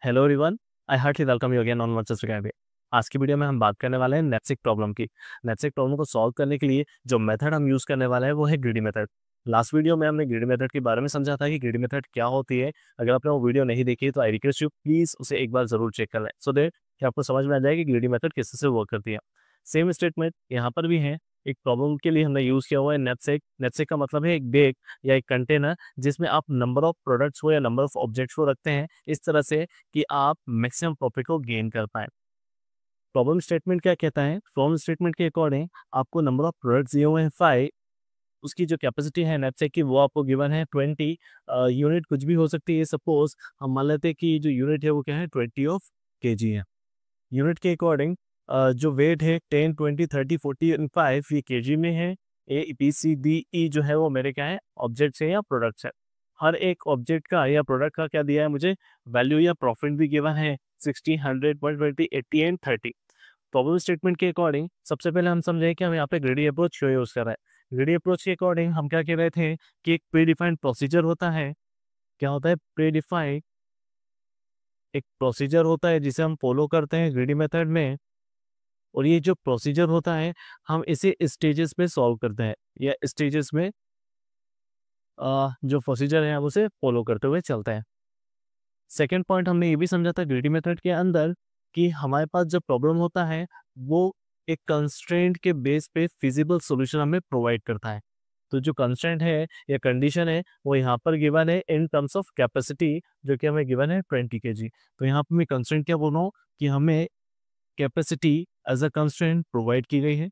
Hello everyone, I heartly welcome you again on Varchas academy. आज की video में हम बात करने वाले हैं नेटसिक प्रॉब्लम की। नेटसिक प्रॉब्लम को सॉल्व करने के लिए जो मेथड हम यूज करने वाले हैं वो है ग्रीडी मेथड। लास्ट वीडियो में हमने ग्रीडी मेथड के बारे में समझा था कि ग्रीडी मेथड क्या होती है। अगर आपने वो वीडियो नहीं देखी तो आई रिक्वेस्ट यू प्लीज उसे एक बार जरूर चेक कर लें सो दैट कि आपको समझ में आ जाए कि ग्रीडी मेथड किस तरह से वर्क करती है। सेम स्टेटमेंट यहाँ पर भी है। एक प्रॉब्लम के लिए हमने यूज किया हुआ है नेटसिक। नेटसिक का मतलब है एक बैग या एक कंटेनर जिसमें आप नंबर ऑफ प्रोडक्ट्स को या नंबर ऑफ ऑब्जेक्ट्स को रखते हैं इस तरह से कि आप मैक्सिमम प्रॉफिट को गेन कर पाए। प्रॉब्लम स्टेटमेंट क्या कहता है? प्रॉब्लम स्टेटमेंट के अकॉर्डिंग आपको नंबर ऑफ प्रोडक्ट्स दिए हुए हैं 5। उसकी जो कैपेसिटी है नेटसेक की वो आपको गिवन है 20। यूनिट कुछ भी हो सकती है। सपोज हम मान लेते हैं कि जो यूनिट है वो क्या है 20 ऑफ केजी है। यूनिट के अकॉर्डिंग जो वेट है 10, 20, 30, 40 एंड 5 ये केजी में है। ABCDE जो है वो मेरे क्या है ऑब्जेक्ट्स है या प्रोडक्ट्स है। हर एक ऑब्जेक्ट का या प्रोडक्ट का क्या दिया है मुझे वैल्यू या प्रॉफिट भी गिवन है 60, 100, 120, 80 एंड 30। प्रॉब्लम स्टेटमेंट के अकॉर्डिंग सबसे पहले हम समझे कि हम यहाँ पे ग्रेडी अप्रोच क्यों यूज कर रहे हैं। ग्रेडी अप्रोच के अकॉर्डिंग हम क्या कह रहे थे कि एक प्री डिफाइंड प्रोसीजर होता है। क्या होता है? प्री डिफाइंड एक प्रोसीजर होता है जिसे हम फॉलो करते हैं ग्रेडी मेथड में। और ये जो प्रोसीजर होता है हम इसे स्टेजेस में सॉल्व करते हैं या स्टेजेस में जो प्रोसीजर है हम उसे फॉलो करते हुए चलते हैं। सेकेंड पॉइंट हमने ये भी समझा था ग्रीडी मेथड के अंदर कि हमारे पास जो प्रॉब्लम होता है वो एक कंस्ट्रेंट के बेस पे फिजिबल सॉल्यूशन हमें प्रोवाइड करता है। तो जो कंस्ट्रेंट है या कंडीशन है वो यहाँ पर गिवन है इन टर्म्स ऑफ कैपेसिटी जो कि हमें गिवन है 20 kg। तो यहाँ पर मैं कंस्ट्रेंट क्या बोल रहा हूँ कि हमें capacity as a constraint provide की गई है।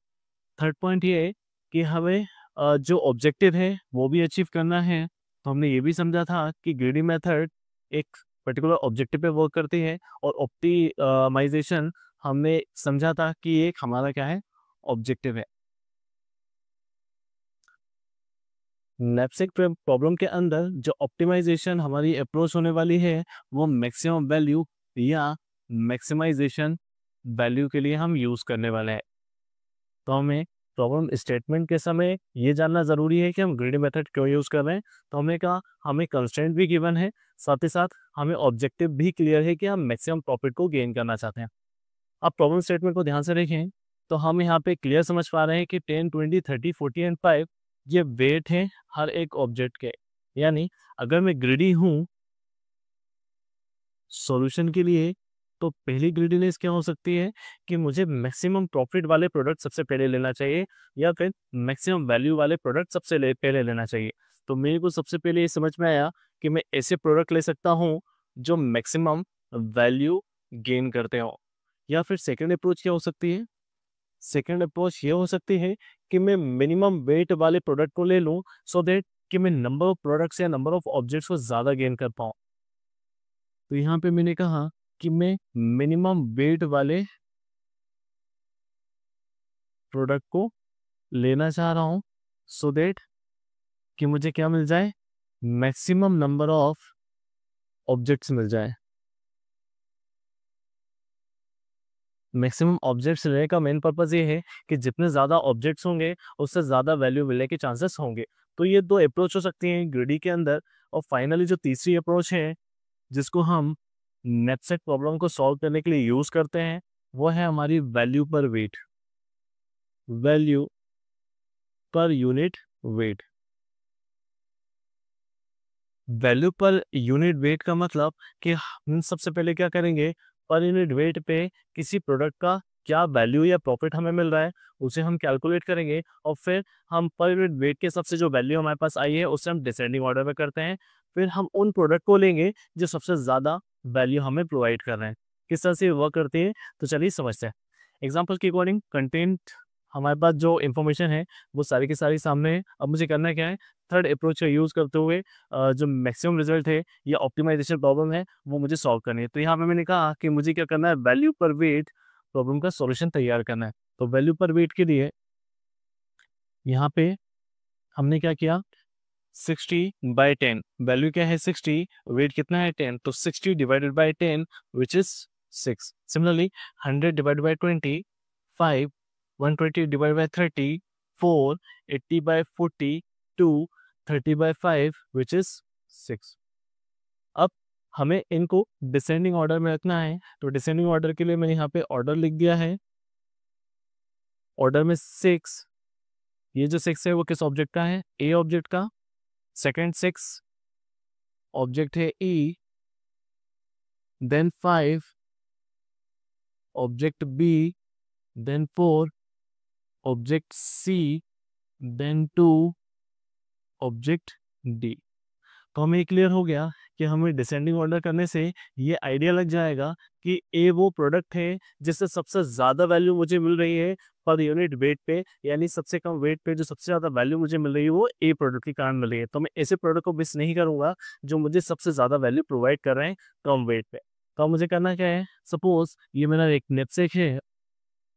थर्ड पॉइंट ये है कि हमें जो ऑब्जेक्टिव है वो भी अचीव करना है। तो हमने ये भी समझा था कि ग्रीडी मेथड एक पर्टिकुलर ऑब्जेक्टिव पे वर्क करती है और ऑप्टिमाइजेशन हमने समझा था कि एक हमारा क्या है ऑब्जेक्टिव है। नैपसेक प्रॉब्लम के अंदर जो ऑप्टिमाइजेशन हमारी अप्रोच होने वाली है वो मैक्सिमम वैल्यू या मैक्सिमाइजेशन वैल्यू के लिए हम यूज करने वाले हैं। तो हमें प्रॉब्लम स्टेटमेंट के समय ये जानना ज़रूरी है कि हम ग्रीडी मेथड क्यों यूज़ कर रहे हैं। तो हमने कहा हमें कंस्ट्रेंट भी गिवन है, साथ ही साथ हमें ऑब्जेक्टिव भी क्लियर है कि हम मैक्सिमम प्रॉफिट को गेन करना चाहते हैं। अब प्रॉब्लम स्टेटमेंट को ध्यान से देखें तो हम यहाँ पे क्लियर समझ पा रहे हैं कि 10, 20, 30, 40 एंड 5 ये वेट हैं हर एक ऑब्जेक्ट के। यानी अगर मैं ग्रीडी हूँ सॉल्यूशन के लिए तो पहली ग्रीडीनेस क्या हो सकती है कि मुझे मैक्सिमम प्रॉफिट वाले प्रोडक्ट सबसे पहले लेना चाहिए या फिर मैक्सिमम वैल्यू वाले प्रोडक्ट पहले लेना चाहिए। तो मेरे को सबसे पहले ये समझ में आया कि मैं ऐसे प्रोडक्ट ले सकता हूँ जो मैक्सिमम वैल्यू गेन करते हो। या फिर सेकेंड अप्रोच क्या हो सकती है? सेकेंड अप्रोच ये हो सकती है कि मैं मिनिमम वेट वाले प्रोडक्ट को ले लूँ सो दैट कि मैं नंबर ऑफ प्रोडक्ट्स या नंबर ऑफ ऑब्जेक्ट्स को ज़्यादा गेन कर पाऊँ। तो यहाँ पे मैंने कहा कि मैं मिनिमम वेट वाले प्रोडक्ट को लेना चाह रहा हूँ सो दैट कि मुझे क्या मिल जाए मैक्सिमम नंबर ऑफ ऑब्जेक्ट्स मिल जाए। मैक्सिमम ऑब्जेक्ट्स लेने का मेन पर्पज ये है कि जितने ज़्यादा ऑब्जेक्ट्स होंगे उससे ज़्यादा वैल्यू मिलने के चांसेस होंगे। तो ये दो अप्रोच हो सकती हैं ग्रीडी के अंदर। और फाइनली जो तीसरी अप्रोच है जिसको हम नेटसेट प्रॉब्लम को सॉल्व करने के लिए यूज़ करते हैं वो है हमारी value per weight. Value per unit weight. Value per unit weight का मतलब कि हम सबसे पहले क्या करेंगे पर यूनिट वेट पे किसी प्रोडक्ट का क्या वैल्यू या प्रॉफिट हमें मिल रहा है उसे हम कैलकुलेट करेंगे और फिर हम पर यूनिट वेट के सबसे जो वैल्यू हमारे पास आई है उसे हम डिसेंडिंग ऑर्डर में करते हैं। फिर हम उन प्रोडक्ट को लेंगे जो सबसे ज़्यादा वैल्यू हमें प्रोवाइड कर रहे हैं। किस तरह से वर्क करती है तो चलिए समझते हैं। एग्जाम्पल के अकॉर्डिंग कंटेंट हमारे पास जो इन्फॉर्मेशन है वो सारी की सारी सामने है। अब मुझे करना क्या है थर्ड अप्रोच का यूज़ करते हुए जो मैक्सिमम रिजल्ट है या ऑप्टिमाइजेशन प्रॉब्लम है वो मुझे सॉल्व करनी है। तो यहाँ पे मैंने कहा कि मुझे क्या करना है वैल्यू पर वेट प्रॉब्लम का सॉल्यूशन तैयार करना है। तो वैल्यू पर वेट के लिए यहाँ पे हमने क्या किया 60/10। वैल्यू क्या है 60, वेट कितना है 10, तो 60 divided by 10 which is 6। Similarly 100 divided by 20 5, 120 divided by 30 4, 80 by 40 2, 30 by 5 which is 6। अब हमें इनको डिसेंडिंग ऑर्डर में रखना है। तो डिसेंडिंग ऑर्डर के लिए मैंने यहाँ पे ऑर्डर लिख दिया है। ऑर्डर में 6, ये जो 6 है वो किस ऑब्जेक्ट का है? ए ऑब्जेक्ट का। सेकंड 6 ऑब्जेक्ट है E, then 5 object B, then 4 object C, then 2 object D. तो हमें क्लियर हो गया कि हमें डिसेंडिंग ऑर्डर करने से ये आइडिया लग जाएगा कि ए वो प्रोडक्ट है जिससे सबसे ज़्यादा वैल्यू मुझे मिल रही है पर यूनिट वेट पे, यानी सबसे कम वेट पे जो सबसे ज़्यादा वैल्यू मुझे मिल रही है वो ए प्रोडक्ट के कारण मिल रही है। तो मैं ऐसे प्रोडक्ट को मिस नहीं करूंगा जो मुझे सबसे ज़्यादा वैल्यू प्रोवाइड कर रहे हैं कम वेट पे। तो अब मुझे करना क्या है? सपोज ये मेरा एक नेपसेक है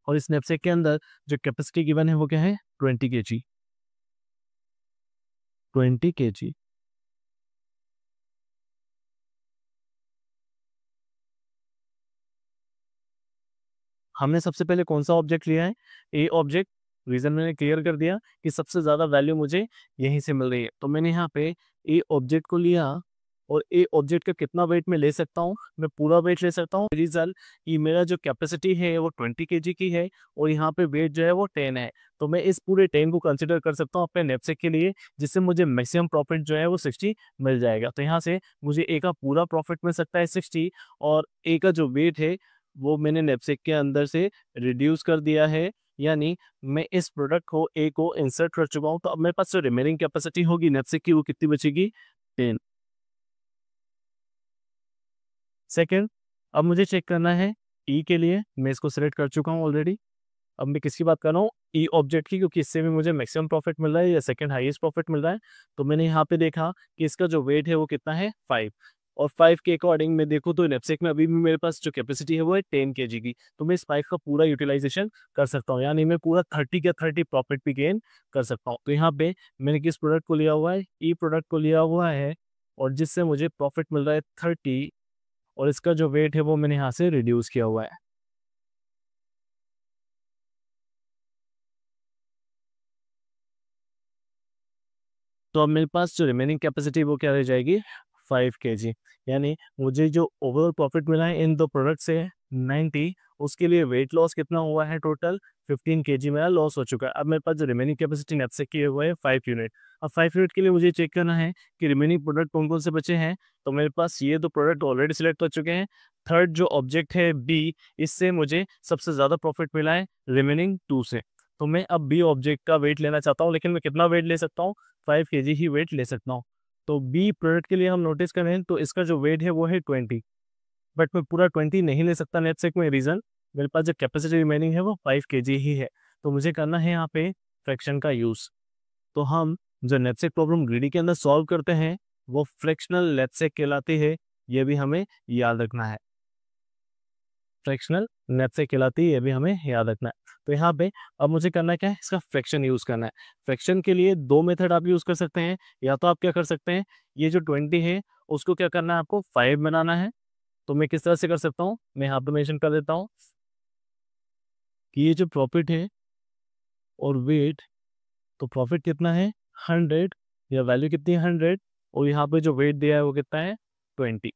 और इस नेपसेक के अंदर जो कैपेसिटी गिवन है वो क्या है? 20 kg। 20 kg। हमने सबसे पहले कौन सा ऑब्जेक्ट लिया है? A object. रीजन मैंने क्लियर कर दिया कि सबसे ज़्यादा वैल्यू मुझे यहीं से मिल रही है। तो मैंने यहाँ पे ए ऑब्जेक्ट को लिया और ए ऑब्जेक्ट का कितना वेट मैं ले सकता हूँ? मैं पूरा वेट ले सकता हूँ। रिजल्ट कि मेरा जो कैपेसिटी है वो 20 kg की है और यहाँ पे वेट जो है वो 10 है। तो मैं इस पूरे 10 को कंसिडर कर सकता हूँ अपने नैपसेक के लिए, जिससे मुझे मैक्सिमम प्रॉफिट जो है वो 60 मिल जाएगा। तो यहाँ से मुझे ए का पूरा प्रॉफिट मिल सकता है 60, और ए का जो वेट है वो मैंने नैपसेक के अंदर से रिड्यूस कर दिया है, यानी मैं इस प्रोडक्ट को ए को इंसर्ट कर चुका हूँ। तो अब मेरे पास जो रिमेनिंग कैपेसिटी होगी नैपसेक की वो कितनी बचेगी? 10। सेकेंड, अब मुझे चेक करना है ई के लिए। मैं इसको सिलेक्ट कर चुका हूँ ऑलरेडी। अब मैं किसकी बात कर रहा हूँ? ई ऑब्जेक्ट की, क्योंकि इससे भी मुझे मैक्सिमम प्रॉफिट मिल रहा है या सेकंड हाईएस्ट प्रॉफिट मिल रहा है। तो मैंने यहाँ पे देखा कि इसका जो वेट है वो कितना है? 5। और 5 के अकॉर्डिंग मैं देखूँ तो नेपसेक में अभी भी मेरे पास जो कैपेसिटी है वो है 10 kg की। तो मैं इस 5 का पूरा यूटिलाइजेशन कर सकता हूँ, यानी मैं पूरा 30 का 30 प्रॉफिट भी गेन कर सकता हूँ। तो यहाँ पे मैंने किस प्रोडक्ट को लिया हुआ है? ई प्रोडक्ट को लिया हुआ है, और जिससे मुझे प्रॉफिट मिल रहा है 30, और इसका जो वेट है वो मैंने यहाँ से रिड्यूस किया हुआ है। तो अब मेरे पास जो रिमेनिंग कैपेसिटी वो क्या रह जाएगी? 5 kg। यानी मुझे जो ओवरऑल प्रॉफिट मिला है इन दो प्रोडक्ट से 90, उसके लिए वेट लॉस कितना हुआ है? टोटल 15 kg मेरा लॉस हो चुका है। अब मेरे पास जो रिमेनिंग कैपेसिटी नेपसेक की है वो है 5 यूनिट। अब 5 यूनिट के लिए मुझे चेक करना है कि रिमेनिंग प्रोडक्ट कौन कौन से बचे हैं। तो मेरे पास ये दो प्रोडक्ट ऑलरेडी सिलेक्ट हो चुके हैं। थर्ड जो ऑब्जेक्ट है बी, इससे मुझे सबसे ज़्यादा प्रॉफिट मिला है रिमेनिंग 2 से। तो मैं अब बी ऑब्जेक्ट का वेट लेना चाहता हूँ, लेकिन मैं कितना वेट ले सकता हूँ? 5 kg ही वेट ले सकता हूँ। तो बी प्रोडक्ट के लिए हम नोटिस करें तो इसका जो वेट है वो है 20, बट मैं पूरा 20 नहीं ले सकता नेटसेक में। रीज़न, मेरे पास जो कैपेसिटी रिमेनिंग है वो 5 kg ही है। तो मुझे करना है यहाँ पे फ्रैक्शन का यूज़। तो हम जो नेटसेक प्रॉब्लम ग्रीडी के अंदर सॉल्व करते हैं वो फ्रैक्शनल नेटसेक कहलाती है, ये भी हमें याद रखना है। फ्रैक्शनल नेटसेक कहलाती है, ये भी हमें याद रखना है। तो यहाँ पे अब मुझे करना क्या है? इसका फ्रैक्शन यूज़ करना है। फ्रैक्शन के लिए दो मेथड आप यूज़ कर सकते हैं। या तो आप क्या कर सकते हैं, ये जो 20 है उसको क्या करना है? आपको 5 बनाना है। तो मैं किस तरह से कर सकता हूँ? मैं यहाँ पे मेंशन कर देता हूँ कि ये जो प्रॉफिट है और वेट, तो प्रॉफिट कितना है? 100, या वैल्यू कितनी है? 100, और यहाँ पे जो वेट दिया है वो कितना है? 20।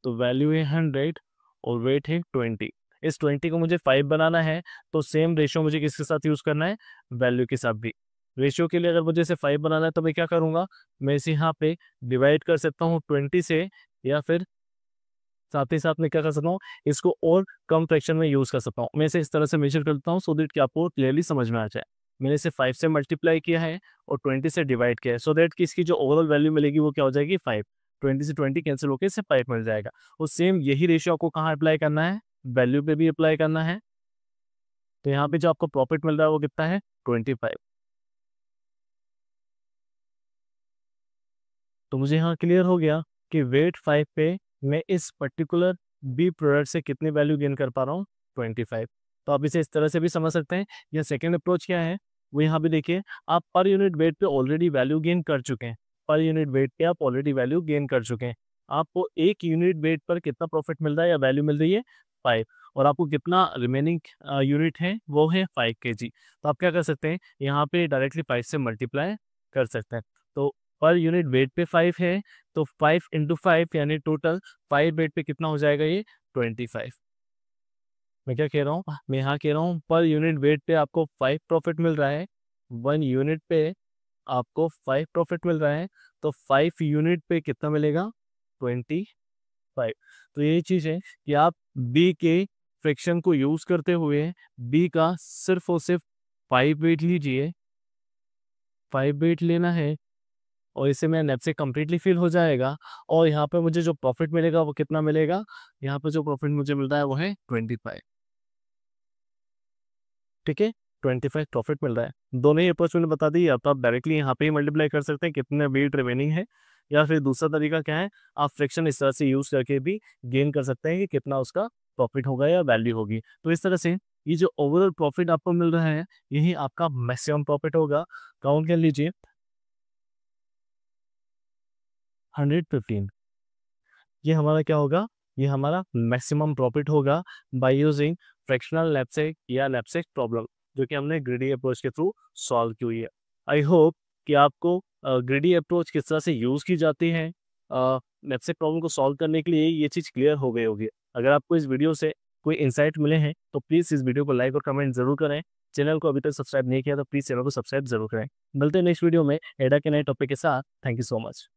तो वैल्यू है 100 और वेट है 20। इस 20 को मुझे 5 बनाना है, तो सेम रेशियो मुझे किसके साथ यूज़ करना है? वैल्यू के साथ भी। रेशियो के लिए अगर मुझे इसे 5 बनाना है तो मैं क्या करूँगा? मैं इसे यहाँ पे डिवाइड कर सकता हूँ 20 से, या फिर साथ ही साथ मैं क्या कर सकता हूँ? इसको और कम फ्रैक्शन में यूज़ कर सकता हूँ। मैं इसे इस तरह से मेजर करता हूँ सो दैट कि आपको क्लियरली समझ में आ जाए। मैंने इसे 5 से मल्टीप्लाई किया है और 20 से डिवाइड किया है, सो दैट कि इसकी जो ओवरऑल वैल्यू मिलेगी वो क्या हो जाएगी? 5। 20 से 20 कैंसिल होकर इससे 5 मिल जाएगा। और सेम यही रेशियो आपको कहाँ अप्लाई करना है? वैल्यू पे भी अप्लाई करना है। तो यहाँ पे जो आपको प्रॉफिट मिल रहा है वो कितना है? 25। तो मुझे यहाँ क्लियर हो गया कि वेट 5 पे मैं इस पर्टिकुलर बी प्रोडक्ट से कितनी वैल्यू गेन कर पा रहा हूँ? 25। तो आप इसे इस तरह से भी समझ सकते हैं। या सेकेंड अप्रोच क्या है वो यहाँ पे देखिए, आप पर यूनिट वेट पे ऑलरेडी वैल्यू गेन कर चुके हैं। पर यूनिट वेट पे आप ऑलरेडी वैल्यू गेन कर चुके हैं। आपको एक यूनिट वेट पर कितना प्रॉफिट मिल रहा है या वैल्यू मिल रही है? 5। और आपको कितना रिमेनिंग यूनिट है वो है 5 kg। तो आप क्या कर सकते हैं, यहाँ पे डायरेक्टली 5 से मल्टीप्लाई कर सकते हैं। तो पर यूनिट वेट पे 5 है, तो 5 इंटू 5 यानी टोटल 5 वेट पे कितना हो जाएगा ये 25। मैं क्या कह रहा हूँ, मैं यहाँ कह रहा हूँ पर यूनिट वेट पे आपको 5 प्रॉफिट मिल रहा है, 1 यूनिट पे आपको 5 प्रॉफिट मिल रहा है, तो 5 यूनिट पे कितना मिलेगा 25। तो यही चीज़ है कि आप बी के फ्रैक्शन को यूज़ करते हुए बी का सिर्फ और सिर्फ 5 वेट लीजिए, 5 वेट लेना है और इससे मेरा नैपसेक कंप्लीटली फिल हो जाएगा। और यहाँ पे मुझे जो प्रॉफिट मिलेगा वो कितना मिलेगा, यहाँ पे जो प्रॉफिट मुझे मिल रहा है वो है 25। ठीक है, 25 प्रॉफिट मिल रहा है। दोनों ही अप्रोच मैंने बता दी, आप डायरेक्टली यहाँ पे ही मल्टीप्लाई कर सकते हैं कितने वेट रिमेनिंग है, या फिर दूसरा तरीका क्या है, आप फ्रैक्शन इस तरह से यूज़ करके भी गेन कर सकते हैं कि कितना उसका प्रॉफिट होगा या वैल्यू होगी। तो इस तरह से ये जो ओवरऑल प्रॉफिट आपको मिल रहा है यही आपका मैक्सिमम प्रॉफिट होगा। काउंट कर लीजिए 115, ये हमारा क्या होगा, ये हमारा मैक्सिमम प्रॉफिट होगा बाय यूजिंग फ्रैक्शनल नैपसेक या नैपसेक प्रॉब्लम, जो कि हमने ग्रीडी अप्रोच के थ्रू सॉल्व की हुई है। आई होप कि आपको ग्रीडी अप्रोच किस तरह से यूज़ की जाती है नैपसेक प्रॉब्लम को सॉल्व करने के लिए ये चीज़ क्लियर हो गई होगी। अगर आपको इस वीडियो से कोई इंसाइट मिले हैं तो प्लीज़ इस वीडियो को लाइक और कमेंट जरूर करें। चैनल को अभी तक सब्सक्राइब नहीं किया तो प्लीज़ चैनल को सब्सक्राइब जरूर करें। मिलते हैं नेक्स्ट वीडियो में एडा के नए टॉपिक के साथ। Thank you so much.